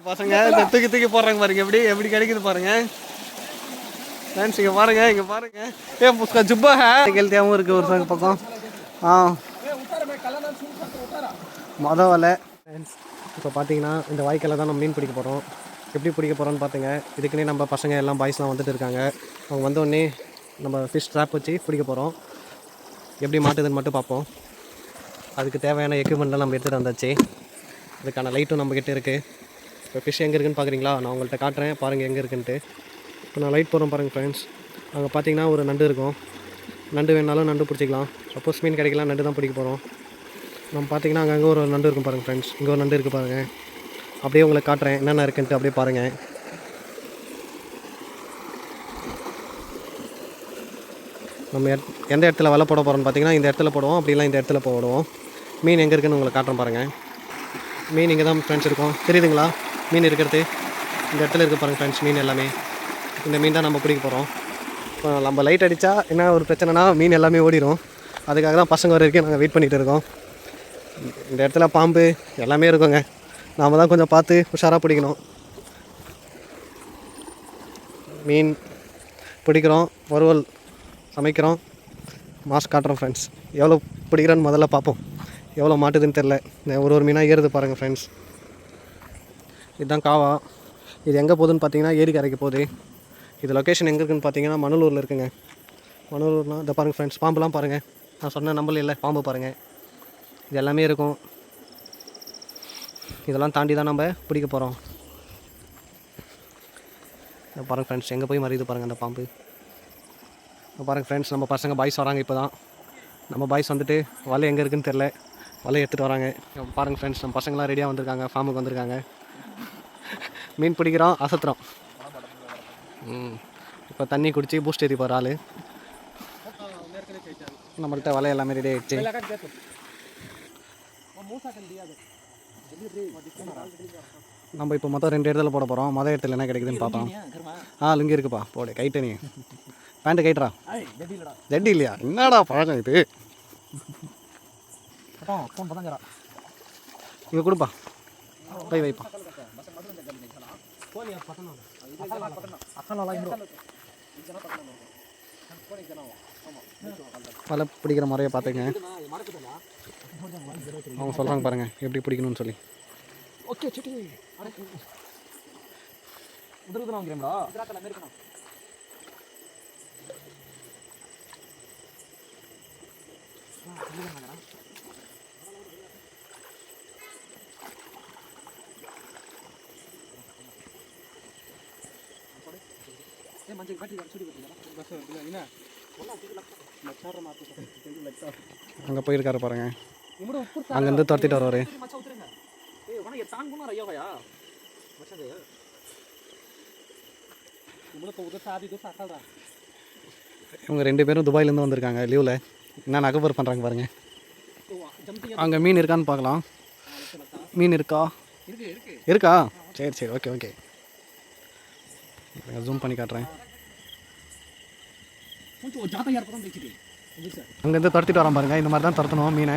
பசங்க இந்த தூக்கி தூக்கி போடுறாங்க பாருங்க, எப்படி எப்படி கிடைக்குது பாருங்க ஃப்ரெண்ட்ஸ். இங்கே பாருங்க, இங்கே பாருங்க. उसका जुब्बा है खेलतेவும் இருக்குது ஒரு சாங்க பக்கம். மொதல் வலை ஃப்ரெண்ட்ஸ். இப்போ பார்த்தீங்கன்னா இந்த வாய்க்கால தான் நம்ம மீன் பிடிக்க போகிறோம். எப்படி பிடிக்க போகிறோன்னு பார்த்துங்க. இதுக்குன்னே நம்ம பசங்க எல்லாம் பாய்ஸ்லாம் வந்துட்டு இருக்காங்க. அவங்க வந்தோடனே நம்ம ஃபிஷ் ட்ராப் வச்சு பிடிக்க போகிறோம். எப்படி மாட்டுதுன்னு மட்டும் பார்ப்போம். அதுக்கு தேவையான எக்யூப்மெண்ட்லாம் நம்ம எடுத்துகிட்டு வந்தாச்சு. அதுக்கான லைட்டும் நம்மக்கிட்ட இருக்குது. இப்போ ஃபிஷ் எங்கே இருக்குதுன்னு பார்க்குறீங்களா? நான் உங்கள்கிட்ட காட்டுறேன் பாருங்கள் எங்கே இருக்குன்ட்டு. இப்போ நான் லைட் போடுறேன் பாருங்கள் ஃப்ரெண்ட்ஸ். அங்கே பார்த்தீங்கன்னா ஒரு நண்டு இருக்கும். நண்டு வேணாலும் நண்டு பிடிச்சிக்கலாம். சப்போஸ் மீன் கிடைக்கலாம், நண்டு தான் பிடிக்க போகிறோம். நம்ம பார்த்தீங்கன்னா அங்கே ஒரு நண்டு இருக்கும் பாருங்கள் ஃப்ரெண்ட்ஸ். இங்கே ஒரு நண்டு இருக்குது பாருங்கள். அப்படியே உங்களுக்கு காட்டுறேன் என்னென்ன இருக்குன்ட்டு, அப்படியே பாருங்கள். நம்ம எந்த இடத்துல வலை போட போகிறோம்னு பார்த்தீங்கன்னா இந்த இடத்துல போடுவோம், அப்படிலாம் இந்த இடத்துல போடுவோம். மீன் எங்கே இருக்குதுன்னு உங்களுக்கு காட்டுறேன் பாருங்கள். மீன் இங்கே தான் ஃப்ரெண்ட்ஸ் இருக்கும், தெரியுதுங்களா? மீன் இருக்கிறது இந்த இடத்துல இருக்குது பாருங்கள் ஃப்ரெண்ட்ஸ். மீன் எல்லாமே இந்த மீன் தான் நம்ம பிடிக்க போகிறோம். இப்போ நம்ம லைட் அடித்தா என்ன ஒரு பிரச்சனைனா மீன் எல்லாமே ஓடிடும். அதுக்காக தான் பசங்க வர வரைக்கும் நாங்கள் வெயிட் பண்ணிகிட்டு இருக்கோம். இந்த இடத்துல பாம்பு எல்லாமே இருக்குங்க. நாம் தான் கொஞ்சம் பார்த்து உஷாராக பிடிக்கணும். மீன் பிடிக்கிறோம், வறுவல் சமைக்கிறோம், மாஸ்க் காட்டுறோம் ஃப்ரெண்ட்ஸ். எவ்வளோ பிடிக்கிறோன்னு முதல்ல பார்ப்போம். எவ்வளோ மாட்டுதுன்னு தெரில. ஒரு மீனாக ஏறுது பாருங்கள் ஃப்ரெண்ட்ஸ். இதுதான் காவா. இது எங்கே போகுதுன்னு பார்த்தீங்கன்னா ஏரிக்கரைக்கு போகுது. இது லொக்கேஷன் எங்கே இருக்குதுன்னு பார்த்தீங்கன்னா மணலூரில் இருக்குங்க. மணலூர்னால் இதை பாருங்கள் ஃப்ரெண்ட்ஸ். பாம்புலாம் பாருங்கள். நான் சொன்ன நம்பர் இல்லை, பாம்பு பாருங்கள். இது எல்லாமே இருக்கும். இதெல்லாம் தாண்டி தான் நம்ம பிடிக்க போகிறோம். பாருங்கள் ஃப்ரெண்ட்ஸ், எங்கே போய் மறையுது பாருங்கள் அந்த பாம்பு. பாருங்கள் ஃப்ரெண்ட்ஸ், நம்ம பசங்க பாய்ஸ் வராங்க. இப்போ தான் நம்ம பாய்ஸ் வந்துட்டு வலை எங்கே இருக்குதுன்னு தெரில, வலை எடுத்துகிட்டு வராங்க. பாருங்கள் ஃப்ரெண்ட்ஸ், நம்ம பசங்களாம் ரெடியாக வந்திருக்காங்க, ஃபார்முக்கு வந்திருக்காங்க. மீன் பிடிக்கிறோம், அசத்துறோம். இப்போ தண்ணி குடிச்சு பூஸ்ட் ஏற்றி போகிற ஆள். நம்மள்கிட்ட வலை எல்லாமே ரெடி ஆகிடுச்சு. நம்ம இப்போ மொத்தம் 2 இடத்துல போட போகிறோம். மொதல் இடத்துல என்ன கிடைக்குதுன்னு பார்ப்போம். லுங்கி இருக்குப்பா, போடு கைட்டு. நீ பேண்ட்டு கைட்டுறா. ஜட்டி இல்லையா? என்னடா பழக்கம் இது? இங்கே கொடுப்பா, கை வைப்பா. வலை பிடிக்கிற முறையை பார்த்துங்க. அவங்க சொல்கிறாங்க பாருங்கள் எப்படி பிடிக்கணும்னு சொல்லி. ஓகே சிட்டி அங்கே போயிருக்காரு பாருங்க. அங்கேருந்து துரத்திட்டு வருவார். இவங்க 2 பேரும் துபாயிலேருந்து வந்திருக்காங்க லீவில். என்ன நகப்பர் பண்ணுறாங்க பாருங்க. அங்கே மீன் இருக்கான்னு பார்க்கலாம். மீன் இருக்கா? இருக்கா? சரி சரி, ஓகே ஓகே. ஜூம் பண்ணி காட்டுறேன். அங்கேருந்து துரத்திட்டு வரோம் பாருங்கள். இந்த மாதிரி தான் துரத்தணும் மீனை.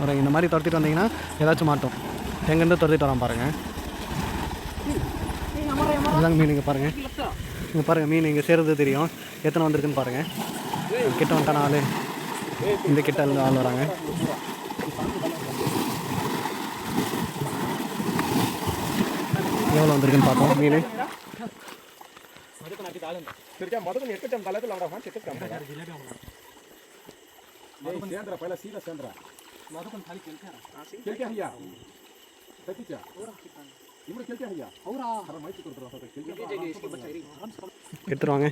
ஒரு இந்த மாதிரி துரத்திட்டு வந்தீங்கன்னா ஏதாச்சும் மாட்டோம். எங்கேருந்து துரத்திட்டு வரோம் பாருங்கள். அதுதாங்க மீன். இங்கே பாருங்கள், இங்கே பாருங்கள் மீன் இங்கே சேர்றது தெரியும். எத்தனை வந்திருக்குன்னு பாருங்கள். கிட்ட வந்துட்டான ஆள். இந்த கிட்ட இருந்து ஆள் வராங்க. எவ்வளோ வந்திருக்குன்னு பார்ப்போம் மீன். எடுத்துருவாங்க.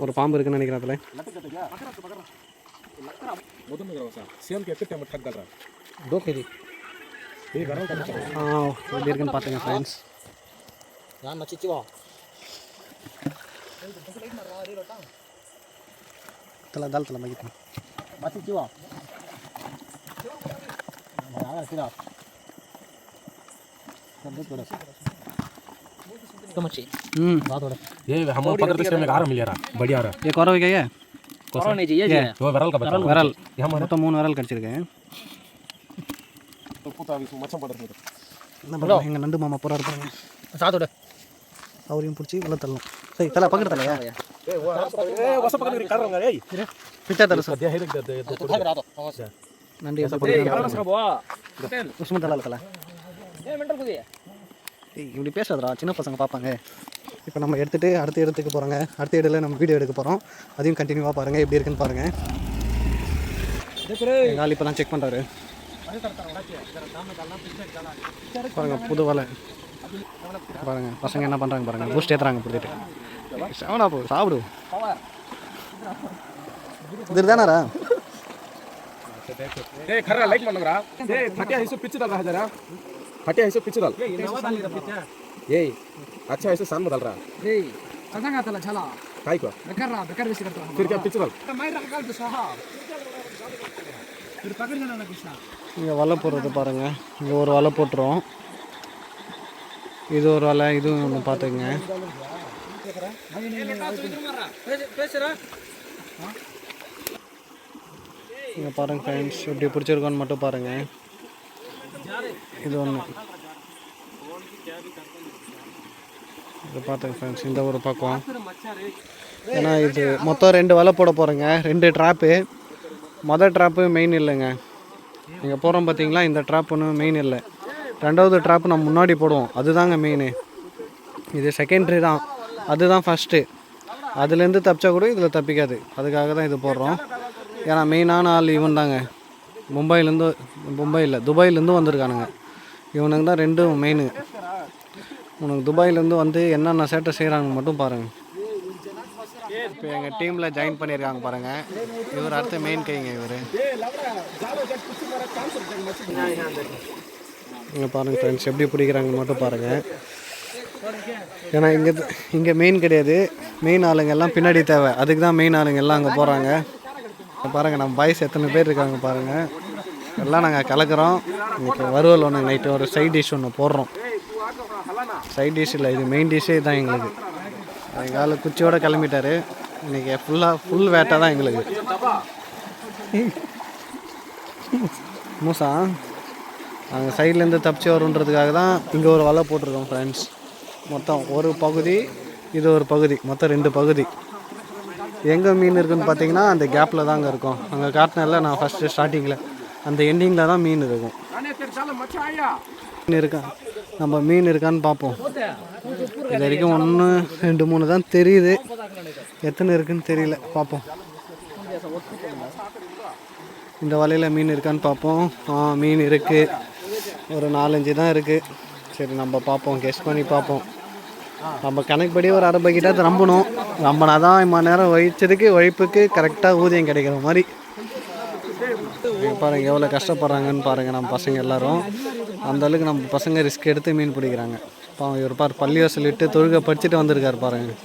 ஒரு பாம்பு இருக்குன்னு நினைக்கிறேன் அதில். எப்படி இருக்குன்னு பார்த்துங்க ஃப்ரெண்ட்ஸ். தலை தால் தலை மகிழ்ச்சி. ये हम पकड़ के में गारा मिल रहा बढ़िया रहा ये करो क्या? ये करो नहीं चाहिए वो विरल का बता विरल हम तो 3 विरल கடிச்சிருக்கேன். तो पुता भी मच्छम पड़ता है நம்ம எங்கள் நண்டு மாமா போகிறா இருப்பாங்க சாத்தோட அவரையும் பிடிச்சி உள்ள தள்ளணும். சரி தலை பக்கத்து தலையா பிச்சா தலை சார் நண்டு உஸ்மன் தலை தலை இப்படி பேசாதடா, சின்ன பசங்க பார்ப்பாங்க. இப்போ நம்ம எடுத்துகிட்டு அடுத்த இடத்துக்கு போகிறோங்க. அடுத்த இடத்துல நம்ம வீடியோ எடுக்க போகிறோம். அதையும் கண்டினியூவாக பாருங்கள், எப்படி இருக்குன்னு பாருங்கள். எங்கள் ஆள் இப்போ தான் செக் பண்ணுறாரு பாருங்கள். புது வலை பாருங்கள், பசங்க என்ன பண்ணுறாங்க பாருங்கள். பூஸ்ட் ஏற்றுறாங்க பிடிச்சிட்டு. சாப்பிடா போ, சாப்பிடு. இது தானாரா लाइक பண்ணுங்கடா. ஏய் फटिया हिस्सा पिच डाल रहा है जरा. फटिया हिस्सा पिच डाल. ये अच्छा ऐसे शान में डाल रहा. ए कसा तला चला काय को बेकार बेसी करता फिर क्या पिच डाल. मैं रखा तो सहा फिर पकड़ लेना ना कृष्णा. இங்கே வலை போடுறது பாருங்கள். இங்கே ஒரு வலை போட்டுரும். இது ஒரு வலை, இதுவும் ஒன்று பார்த்துக்குங்க. இங்கே பாருங்கள் ஃப்ரெண்ட்ஸ், எப்படி பிடிச்சிருக்கோன்னு மட்டும் பாருங்கள். இது ஒன்று இது பார்த்துங்க ஃப்ரெண்ட்ஸ், இந்த ஒரு பக்கம். ஏன்னா இது மொத்தம் 2 வலை போட போகிறேங்க. 2 ட்ராப்பு. மொதல் ட்ராப்பு மெயின் இல்லைங்க. இங்கே போகிறோம் பார்த்தீங்களா, இந்த ட்ராப் ஒன்றும் மெயின் இல்லை. 2வது ட்ராப்பு நம்ம முன்னாடி போடுவோம், அதுதாங்க மெயின். இது செகண்ட்ரி தான், அதுதான் ஃபஸ்ட்டு. அதுலேருந்து தப்பிச்சா கூட இதில் தப்பிக்காது. அதுக்காக தான் இது போடுறோம். ஏன்னா மெயினான ஆள் இவன் தாங்க. துபாயிலேருந்து வந்திருக்கானுங்க. இவனுக்கு தான் 2ம் மெயின். உனக்கு துபாயிலேருந்து வந்து என்னென்ன சேட்டை செய்கிறாங்க மட்டும் பாருங்கள். இப்போ எங்கள் டீமில் ஜாயின் பண்ணியிருக்காங்க பாருங்கள். இவர் அடுத்த மெயின் கைங்க. இவர் இங்கே பாருங்கள் ஃப்ரெண்ட்ஸ், எப்படி பிடிக்கிறாங்கன்னு மட்டும் பாருங்கள். ஏன்னா இங்கே மெயின் கிடையாது. மெயின் ஆளுங்க எல்லாம் பின்னாடி தேவை. அதுக்கு தான் மெயின் ஆளுங்க எல்லாம் அங்கே போகிறாங்க. பாருங்கள், நம்ம பாய்ஸ் எத்தனை பேர் இருக்காங்க பாருங்கள். எல்லாம் நாங்கள் கலக்கிறோம். இன்றைக்கி வறுவல் ஒன்று, நைட்டு ஒரு சைட் டிஷ் ஒன்று போடுறோம். சைட் டிஷ் இல்லை, இது மெயின் டிஷ்ஷே தான் எங்களுக்கு. எங்கள் ஆள் குச்சியோடு கிளம்பிட்டார். இன்றைக்கி ஃபுல் வேட்டை தான் எங்களுக்கு. மூசா நாங்கள் சைட்லேருந்து தப்பிச்சு வருன்றதுக்காக தான் இங்கே ஒரு வலை போட்டிருக்கோம் ஃப்ரெண்ட்ஸ். மொத்தம் ஒரு பகுதி, இது ஒரு பகுதி, மொத்தம் 2 பகுதி. எங்கே மீன் இருக்குதுன்னு பார்த்தீங்கன்னா அந்த கேப்பில் தாங்க இருக்கும். அங்கே காட்டினல நான் ஃபஸ்ட்டு ஸ்டார்டிங்கில் அந்த எண்டிங்கில் தான் மீன் இருக்கும். மீன் இருக்கா, நம்ம மீன் இருக்கான்னு பார்ப்போம். இது வரைக்கும் 1 2 3 தான் தெரியுது. எத்தனை இருக்குன்னு தெரியல, பார்ப்போம். இந்த வலையில் மீன் இருக்கான்னு பார்ப்போம். மீன் இருக்குது, ஒரு 4-5 தான் இருக்குது. சரி நம்ம பார்ப்போம், கெஸ் பண்ணி பார்ப்போம். நம்ம கணக்குப்படி ஒரு 1/2 பக்கெட்டாக நம்பணும். நம்பினா தான் இம்மா நேரம் உழைப்புக்கு கரெக்டாக ஊதியம் கிடைக்கிற மாதிரி. பாருங்கள் எவ்வளோ கஷ்டப்படுறாங்கன்னு பாருங்கள் நம்ம பசங்க எல்லோரும். அந்தளவுக்கு நம்ம பசங்க ரிஸ்க் எடுத்து மீன் பிடிக்கிறாங்க. இவர் பள்ளியை சொல்லிட்டு தொழுகை படிச்சுட்டு வந்திருக்காரு பாருங்கள்.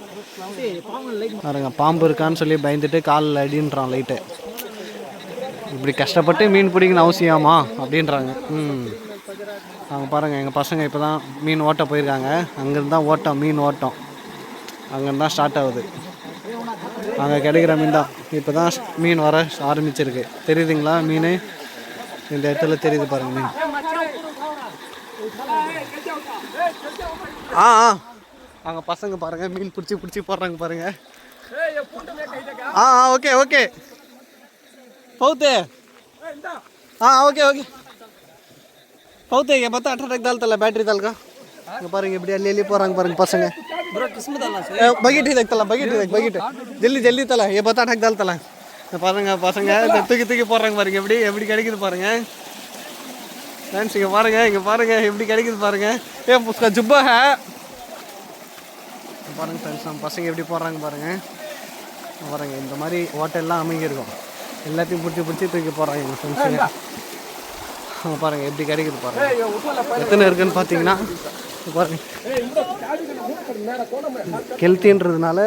பாம்பு இருக்கான்னு சொல்லி பயந்துட்டு காலில் அடின்றான் லைட்டை. இப்படி கஷ்டப்பட்டு மீன் பிடிக்கணும் அவசியமா அப்படின்றாங்க. அவங்க பாருங்கள், எங்கள் பசங்க இப்போ தான் மீன் ஓட்ட போயிருக்காங்க. அங்கேருந்து தான் ஓட்டம், மீன் ஓட்டம் அங்கேருந்து தான் ஸ்டார்ட் ஆகுது. அங்கே கிடைக்கிற மீன் தான் இப்போ தான் மீன் வர ஆரம்பிச்சிருக்கு. தெரியுதுங்களா மீன்? இந்த இடத்துல தெரியுது பாருங்கள் மீன். அங்கே பசங்க பாருங்கள் மீன் பிடிச்சி போடுறாங்க பாருங்கள். ஓகே ஓகே பௌத்தே. ஓகே ஓகே पौते ये बता 18 डाल तला बैटरी डाल का पारेंगे बढ़िया ले पोरांग पारेंगे पसंग है ब्रो किस्मत डालना से बकेट ही देख तला बकेट जल्दी तला ये बता 18 डाल तला पारेंगे पसंग है तूकी போறாங்க பாருங்க எப்படி கிடைக்குது பாருங்க फ्रेंड्स இங்க பாருங்க எப்படி கிடைக்குது பாருங்க ये उसका जुब्बा है பாருங்க फ्रेंड्स நம்ம பசங்க எப்படி போறாங்க பாருங்க இந்த மாதிரி ஹோட்டல்லாம் அமைங்கி இருக்கும் எல்லாத்தையும் புடிச்சு தூக்கி போறாங்க எங்க फ्रेंड्स பாருங்க எப்படி கிடைக்குது பாருங்க எத்தனை இருக்குன்னு பாத்தீங்கன்னா பாருங்க கெல்த்தின்றதுனால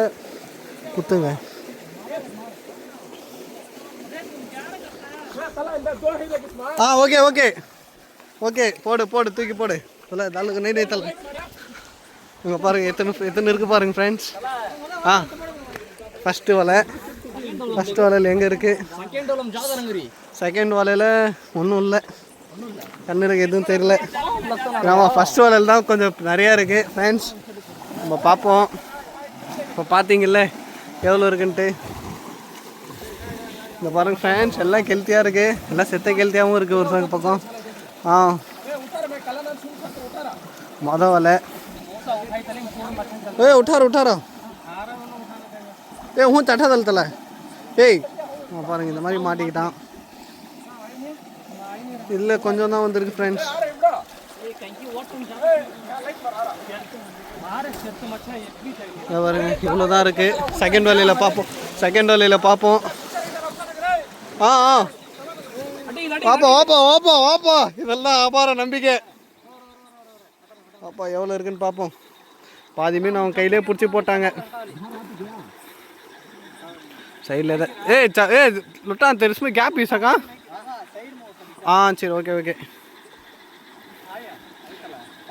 குத்துங்க ஓகே ஓகே ஓகே போடு தூக்கி போடு தல தாலுக்கு நை தல இங்க பாருங்க எத்தனை இருக்கு பாருங்க फ्रेंड्स ஃபர்ஸ்ட் வலையில எங்க இருக்கு செகண்ட் வலையில ஒன்றும் இல்லை கண்ணுக்கு எதுவும் தெரியல. ஆமாம், ஃபஸ்ட் வேலையில் தான் கொஞ்சம் நிறையா இருக்குது ஃப்ரெண்ட்ஸ். நம்ம பார்ப்போம். இப்போ பார்த்தீங்கல்ல எவ்வளோ இருக்குன்ட்டு. இந்த பாருங்க ஃப்ரெண்ட்ஸ், எல்லாம் கெல்த்தியாக இருக்குது. எல்லாம் செத்த கெல்த்தியாகவும் இருக்குது ஒரு பக்கம். மொதல் வேலை. உட்டாரா ஹூன் தட்டா தளத்தில் பாருங்க இந்த மாதிரி மாட்டிக்கிட்டான். இல்லை கொஞ்சம் தான் வந்திருக்கு ஃப்ரெண்ட்ஸ். பாருங்க இவ்வளோ தான் இருக்குது. செகண்ட் வேலையில் பார்ப்போம். பாப்பா இதெல்லாம் அபார நம்பிக்கை. பாப்பா எவ்வளோ இருக்குன்னு பார்ப்போம். பாதி மீன் அவங்க கையிலே பிடிச்சி போட்டாங்க. சைடில் எதாவது லுட்டான் தெரிசுமே கேப் ஈஸாக்கா. சரி ஓகே.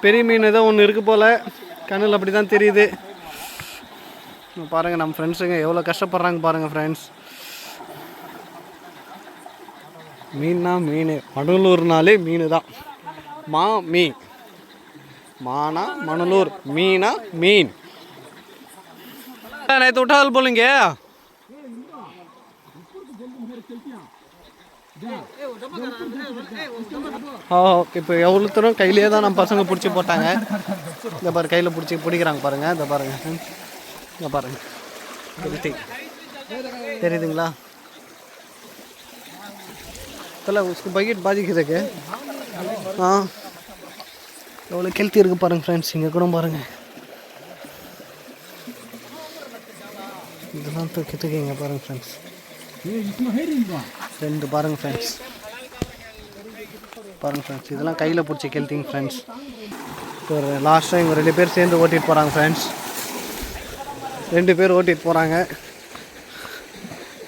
பெரிய மீன் ஏதோ ஒன்று இருக்குது போல், கண்ணில் அப்படி தான் தெரியுது. பாருங்கள் நம்ம ஃப்ரெண்ட்ஸுங்க எவ்வளோ கஷ்டப்படுறாங்க பாருங்கள் ஃப்ரெண்ட்ஸ். மீன்னா மீன், மணலூர்னாலே மீன் தான். மீன் மானா மணலூர், மீனா மீன். நேற்று விட்டால் போலுங்க. இப்போ எவ்வளோ தூரம் கையிலே தான் நம்ம பசங்க பிடிச்சி போட்டாங்க. இந்த பாரு கையில் பிடிக்கிறாங்க பாருங்கள். இந்த பாருங்க தெரியுதுங்களா? தலை उसको बकेट बाजी खिदके எவ்வளோ கெல்த்தி இருக்குது பாருங்கள் ஃப்ரெண்ட்ஸ். இங்கே கூட பாருங்கள், இதெல்லாம் தூக்கிங்க பாருங்கள் ஃப்ரெண்ட்ஸ். ரெண்டு பாருங்கள் ஃப்ரெண்ட்ஸ். இதெல்லாம் கையில் பிடிச்சி கெல்த்திங்க ஃப்ரெண்ட்ஸ். ஒரு லாஸ்ட்டாக இவங்க 2 பேர் சேர்ந்து ஓட்டிகிட்டு போகிறாங்க ஃப்ரெண்ட்ஸ். 2 பேர் ஓட்டிகிட்டு போகிறாங்க.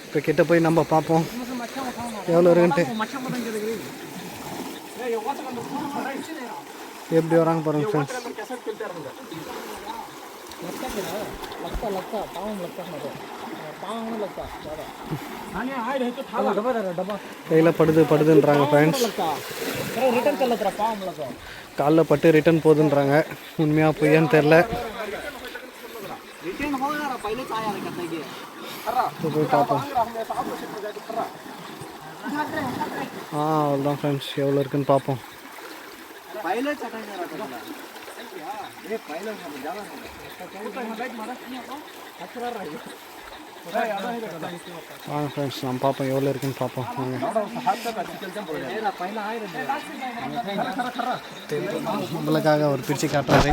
இப்போ கிட்ட போய் நம்ம பார்ப்போம் எவ்வளோ இருக்குன்ட்டு. எப்படி வராங்க பாருங்கள் ஃப்ரெண்ட்ஸ். கையில் படுதுன்றாங்க ஃப்ரெண்ட்ஸ். காலில் பட்டு ரிட்டர்ன் போகுதுன்றாங்க. உண்மையாக பொய்யான்னு தெரில. போய் பார்ப்போம். அவ்வளோதான் ஃப்ரெண்ட்ஸ், எவ்வளோ இருக்குன்னு பார்ப்போம். வாங்க ஃப்ரெண்ட்ஸ், நம்ம பார்ப்போம் எவ்வளோ இருக்குன்னு பார்ப்போம். நம்மளுக்காக ஒரு பிரிச்சு காட்டுறாரு.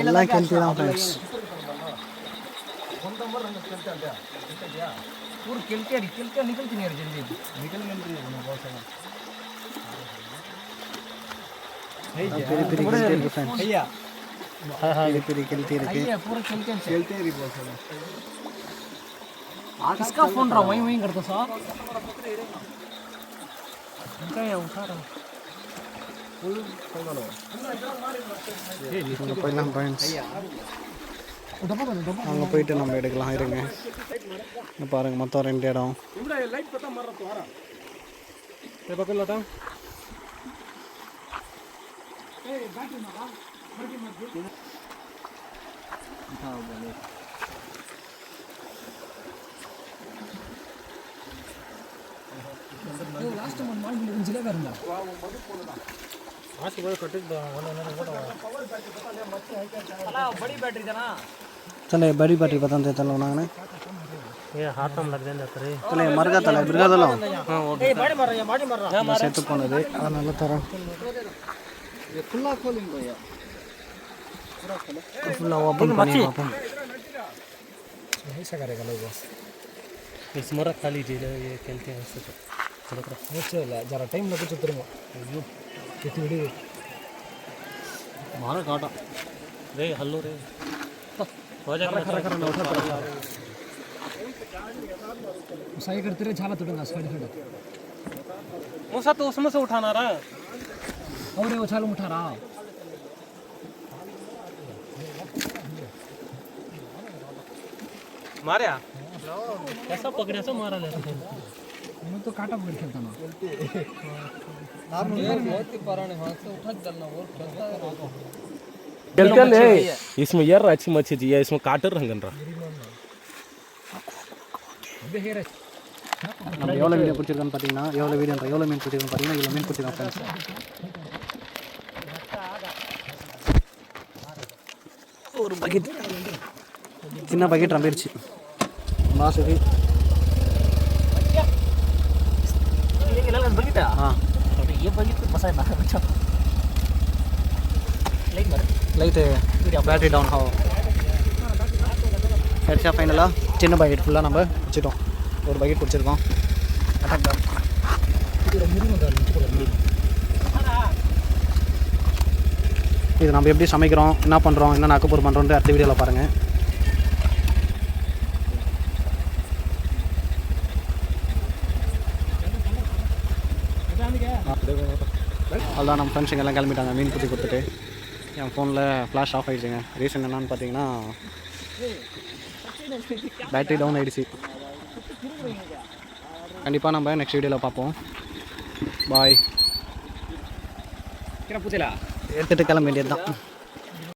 எல்லாம் கெல்த்தி தான் ஃப்ரெண்ட்ஸ். किसका फोन रहा वहीं करता सर அங்கே போயிட்டு நம்ம எடுக்கலாம். இருங்க பாருங்க, மொத்தம் 2 இடம். चले बड़ी बैटरी पता नहीं चलो ना ये हाथ में लग जाता रे चले मरगा तले बिरगा दलो हां ओके बड़ी मार रहा है सेट போனது அதனால தரேன் ये खुला खोलिंग भैया पूरा खुला ओपन பண்ணி பாப்போம் ऐसा करेगा लोग इस मरा खाली जे ये खेलते हैं इससे थोड़ा चल जरा टाइम लगे तो तेरे अयो कितनी बड़ी मारा काटा रे हल्लो रे सही करते रहे झाला तुटूंगा साइड मुसा तो उसमें से उठाना रहा और वो छाल उठा रहा मारे कैसा पकड़े ऐसा मारा ले मैं तो काटा पकड़ खेलता ना खेलते हैं इसमें यार अच्छी मच्छी चाहिए इसमें काटर रंगन रहा நம்ம எவ்வளோ வீடியோ பிடிச்சிருக்கோன்னு பார்த்தீங்கன்னா எவ்வளோ மீன் பிடிச்சிருக்கோன்னு பார்த்தீங்கன்னா இவ்வளோ மீன் பிடிச்சிருக்கோம் ஃப்ரெண்ட்ஸ். ஒரு பக்கெட் சின்ன பக்கெட் நம்பிடுச்சு மாசுக்கு. லைட்டு பேட்டரி டவுன் ஆகும். கடைசியாக ஃபைனலாக சின்ன பக்கெட் ஃபுல்லாக நம்ம வச்சுட்டோம். ஒரு பக்கெட் பிடிச்சிருக்கோம். இது நம்ம எப்படி சமைக்கிறோம், என்ன பண்ணுறோம், என்ன அக்கப்பூர் பண்ணுறோன்ட்டு அடுத்த வீடியோவில் பாருங்கள். அதான் நம்ம ஃப்ரெண்ட்ஸுங்க எல்லாம் கிளம்பிட்டாங்க மீன் பிடிச்சி கொடுத்துட்டு. என் ஃபோனில் ஃப்ளாஷ் ஆஃப் ஆகிடுச்சுங்க. ரீசன் என்னன்னு பார்த்தீங்கன்னா பேட்டரி டவுன் ஆகிடுச்சு. கண்டிப்பாக நம்ம நெக்ஸ்ட் வீடியோவில் பார்ப்போம். பாய். எடுத்துகிட்டு கிளம்ப வேண்டியது தான்.